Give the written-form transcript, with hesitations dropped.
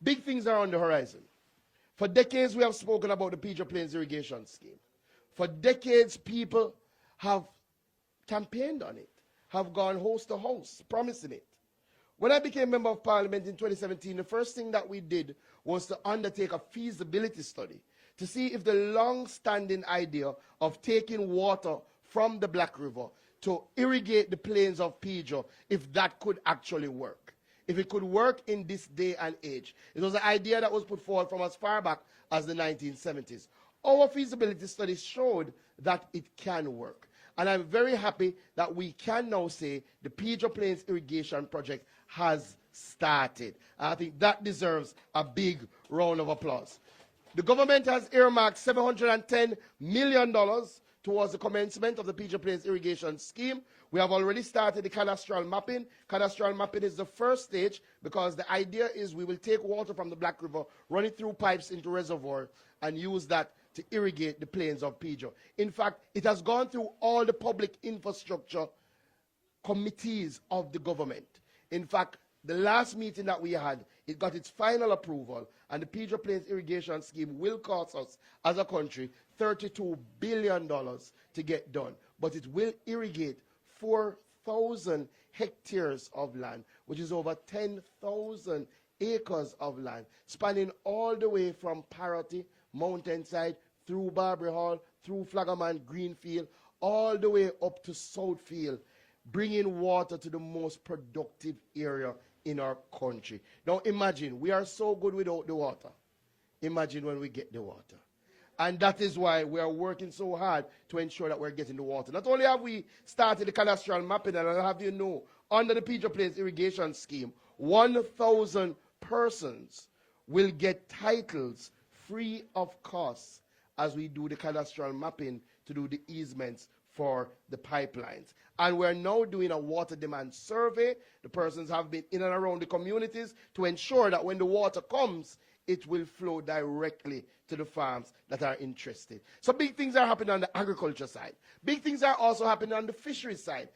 Big things are on the horizon. For decades, we have spoken about the Pedro Plains Irrigation Scheme. For decades, people have campaigned on it, have gone house to house, promising it. When I became Member of Parliament in 2017, the first thing that we did was to undertake a feasibility study to see if the long-standing idea of taking water from the Black River to irrigate the plains of Pedro, if that could actually work. If it could work in this day and age. It was an idea that was put forward from as far back as the 1970s. Our feasibility study showed that it can work. And I'm very happy that we can now say the Pedro Plains Irrigation Project has started. I think that deserves a big round of applause. The government has earmarked $710 million towards the commencement of the Pedro Plains Irrigation Scheme. We have already started the cadastral mapping. Cadastral mapping is the first stage because the idea is we will take water from the Black River, run it through pipes into reservoir, and use that to irrigate the plains of Pedro. In fact, it has gone through all the public infrastructure committees of the government. In fact, the last meeting that we had, it got its final approval, and the Pedro Plains Irrigation Scheme will cost us, as a country, $32 billion to get done. But it will irrigate 4,000 hectares of land, which is over 10,000 acres of land, spanning all the way from Parity, Mountainside, through Barbary Hall, through Flaggerman, Greenfield, all the way up to Southfield, bringing water to the most productive area in our country. Now imagine, we are so good without the water. Imagine when we get the water. And that is why we are working so hard to ensure that we're getting the water. Not only have we started the cadastral mapping, and I'll have you know, under the Pedro Plains Irrigation Scheme, 1,000 persons will get titles free of cost as we do the cadastral mapping to do the easements for the pipelines. And we're now doing a water demand survey. The persons have been in and around the communities to ensure that when the water comes, it will flow directly to the farms that are interested. So big things are happening on the agriculture side. Big things are also happening on the fishery side.